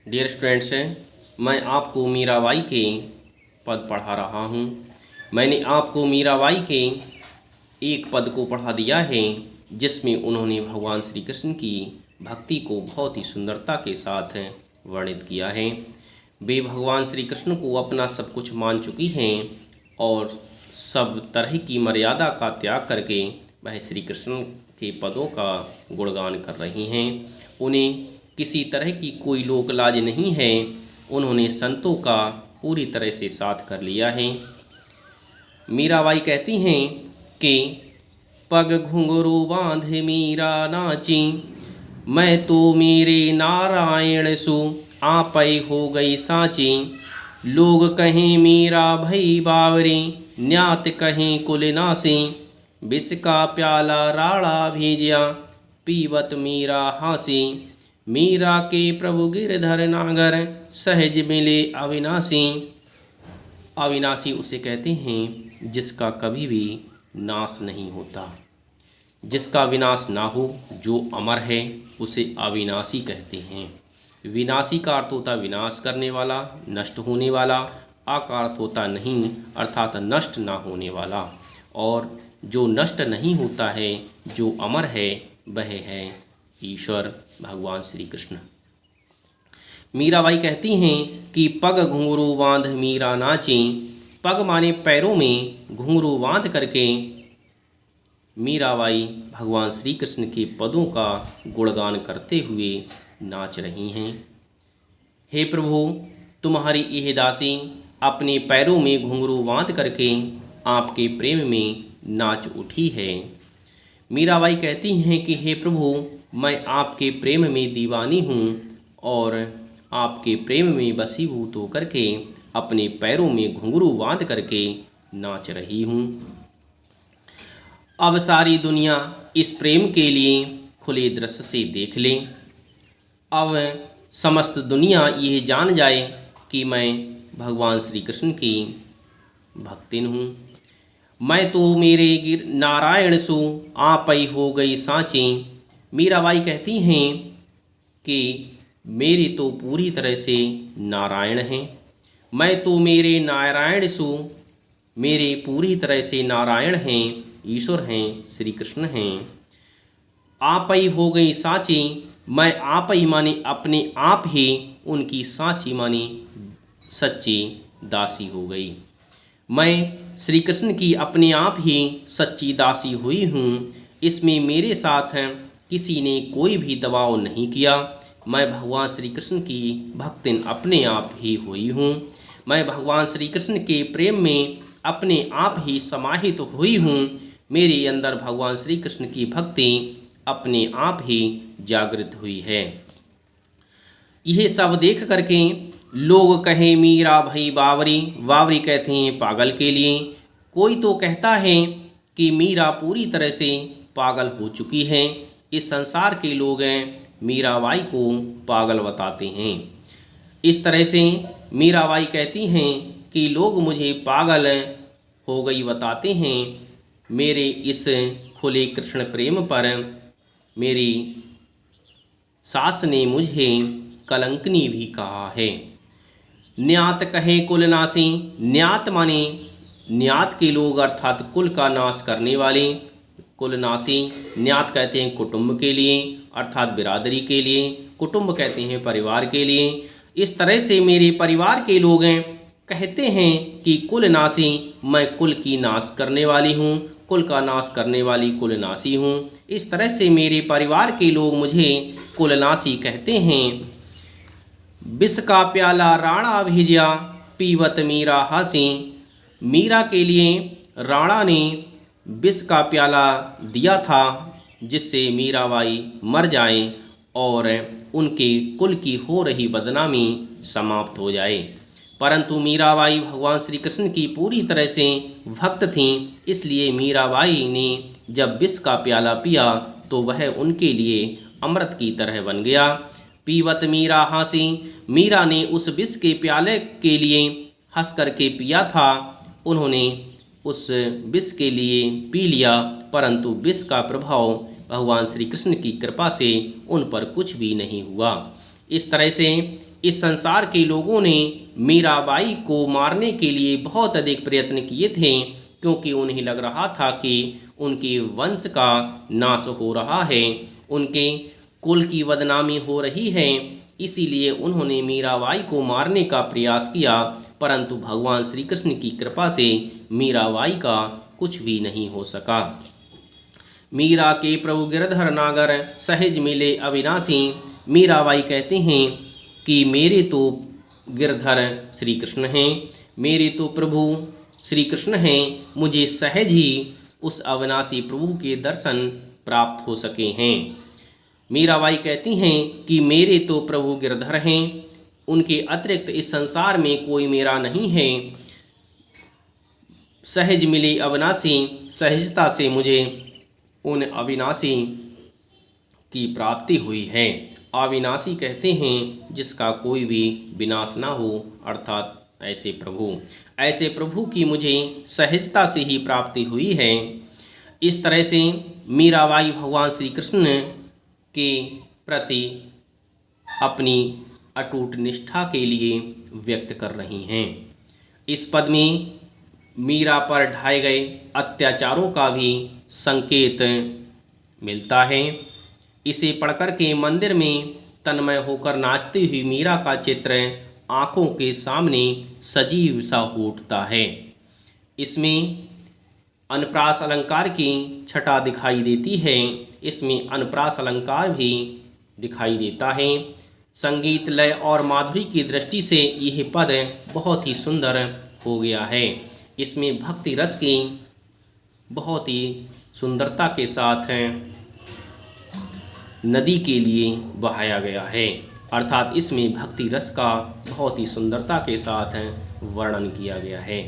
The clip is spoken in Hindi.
डियर स्टूडेंट्स, मैं आपको मीराबाई के पद पढ़ा रहा हूँ। मैंने आपको मीराबाई के एक पद को पढ़ा दिया है जिसमें उन्होंने भगवान श्री कृष्ण की भक्ति को बहुत ही सुंदरता के साथ वर्णित किया है। वे भगवान श्री कृष्ण को अपना सब कुछ मान चुकी हैं और सब तरह की मर्यादा का त्याग करके वह श्री कृष्ण के पदों का गुणगान कर रही हैं। उन्हें किसी तरह की कोई लोक लाज नहीं है। उन्होंने संतों का पूरी तरह से साथ कर लिया है। मीराबाई कहती हैं कि पग घुंघरू बांध मीरा नाची, मैं तो मेरे नारायण सु आपै हो गई साची। लोग कहें मीरा भई बावरी, न्यात कहें कुल नासी। विष का प्याला राड़ा भेजिया, पीवत मीरा हासी। मीरा के प्रभु गिरधर नागर, सहज मिले अविनाशी। अविनाशी उसे कहते हैं जिसका कभी भी नाश नहीं होता, जिसका विनाश ना हो, जो अमर है उसे अविनाशी कहते हैं। विनाशी का अर्थ होता विनाश करने वाला, नष्ट होने वाला। आ का अर्थ होता नहीं, अर्थात नष्ट ना होने वाला। और जो नष्ट नहीं होता है, जो अमर है, वह है ईश्वर भगवान श्री कृष्ण। मीराबाई कहती हैं कि पग घुंघरू बांध मीरा नाची। पग माने पैरों में घुंघरू बांध करके मीराबाई भगवान श्री कृष्ण के पदों का गुणगान करते हुए नाच रही हैं। हे प्रभु, तुम्हारी यह दासी अपने पैरों में घुंघरू बांध करके आपके प्रेम में नाच उठी है। मीराबाई कहती हैं कि हे प्रभु, मैं आपके प्रेम में दीवानी हूँ और आपके प्रेम में वशीभूत होकर के अपने पैरों में घुंघरू बांध करके नाच रही हूँ। अब सारी दुनिया इस प्रेम के लिए खुले दृश्य से देख ले। अब समस्त दुनिया यह जान जाए कि मैं भगवान श्री कृष्ण की भक्तिन हूँ। मैं तो मेरे नारायण सु आपै हो गई साची। मीराबाई कहती हैं कि मेरे तो पूरी तरह से नारायण हैं। मैं तो मेरे नारायण सु, मेरे पूरी तरह से नारायण हैं, ईश्वर हैं, श्री कृष्ण हैं। आपै हो गई साची, मैं आपै माने अपने आप ही उनकी साची माने सच्ची दासी हो गई। मैं श्री कृष्ण की अपने आप ही सच्ची दासी हुई हूँ। इसमें मेरे साथ किसी ने कोई भी दबाव नहीं किया। मैं भगवान श्री कृष्ण की भक्तिन अपने आप ही हुई हूँ। मैं भगवान श्री कृष्ण के प्रेम में अपने आप ही समाहित हुई हूँ। मेरे अंदर भगवान श्री कृष्ण की भक्ति अपने आप ही जागृत हुई है। यह सब देख करके लोग कहें मीरा भई बावरी। बावरी कहते हैं पागल के लिए। कोई तो कहता है कि मीरा पूरी तरह से पागल हो चुकी है। इस संसार के लोग मीराबाई को पागल बताते हैं। इस तरह से मीराबाई कहती हैं कि लोग मुझे पागल हो गई बताते हैं। मेरे इस खुले कृष्ण प्रेम पर मेरी सास ने मुझे कलंकनी भी कहा है। न्यात कहे कुल नासी। न्यात माने न्यात के लोग अर्थात कुल का नाश करने वाले। कुल नासी न्यात कहते हैं कुटुंब के लिए, अर्थात बिरादरी के लिए। कुटुंब कहते हैं परिवार के लिए। इस तरह से मेरे परिवार के लोग कहते हैं कि कुल नासी, मैं कुल की नाश करने वाली हूँ, कुल का नाश करने वाली कुल नासी हूँ। इस तरह से मेरे परिवार के लोग मुझे कुल नासी कहते हैं। विष का प्याला राणा भेजिया, पीवत मीरा हासी। मीरा के लिए राणा ने विष का प्याला दिया था जिससे मीराबाई मर जाए और उनके कुल की हो रही बदनामी समाप्त हो जाए। परंतु मीराबाई भगवान श्री कृष्ण की पूरी तरह से भक्त थीं। इसलिए मीराबाई ने जब विष का प्याला पिया तो वह उनके लिए अमृत की तरह बन गया। पीवत मीरा हासी। मीरा ने उस विष के प्याले के लिए हंस करके पिया था। उन्होंने उस विष के लिए पी लिया, परंतु विष का प्रभाव भगवान श्री कृष्ण की कृपा से उन पर कुछ भी नहीं हुआ। इस तरह से इस संसार के लोगों ने मीराबाई को मारने के लिए बहुत अधिक प्रयत्न किए थे, क्योंकि उन्हें लग रहा था कि उनके वंश का नाश हो रहा है, उनके कुल की बदनामी हो रही है। इसीलिए उन्होंने मीराबाई को मारने का प्रयास किया, परंतु भगवान श्री कृष्ण की कृपा से मीराबाई का कुछ भी नहीं हो सका। मीरा के प्रभु गिरधर नागर सहज मिले अविनाशी। मीराबाई कहते हैं कि मेरे तो गिरधर श्री कृष्ण हैं, मेरे तो प्रभु श्री कृष्ण हैं, मुझे सहज ही उस अविनाशी प्रभु के दर्शन प्राप्त हो सके हैं। मीराबाई कहती हैं कि मेरे तो प्रभु गिरधर हैं, उनके अतिरिक्त इस संसार में कोई मेरा नहीं है। सहज मिली अविनाशी, सहजता से मुझे उन अविनाशी की प्राप्ति हुई है। अविनाशी कहते हैं जिसका कोई भी विनाश ना हो, अर्थात ऐसे प्रभु की मुझे सहजता से ही प्राप्ति हुई है। इस तरह से मीराबाई भगवान श्री कृष्ण के प्रति अपनी अटूट निष्ठा के लिए व्यक्त कर रही हैं। इस पद में मीरा पर ढाए गए अत्याचारों का भी संकेत मिलता है। इसे पढ़कर के मंदिर में तन्मय होकर नाचती हुई मीरा का चित्र आँखों के सामने सजीव सा उठता है। इसमें अनुप्रास अलंकार की छटा दिखाई देती है, इसमें अनुप्रास अलंकार भी दिखाई देता है। संगीत, लय और माधुरी की दृष्टि से यह पद बहुत ही सुंदर हो गया है। इसमें भक्ति रस की बहुत ही सुंदरता के साथ नदी के लिए बहाया गया है, अर्थात इसमें भक्ति रस का बहुत ही सुंदरता के साथ वर्णन किया गया है।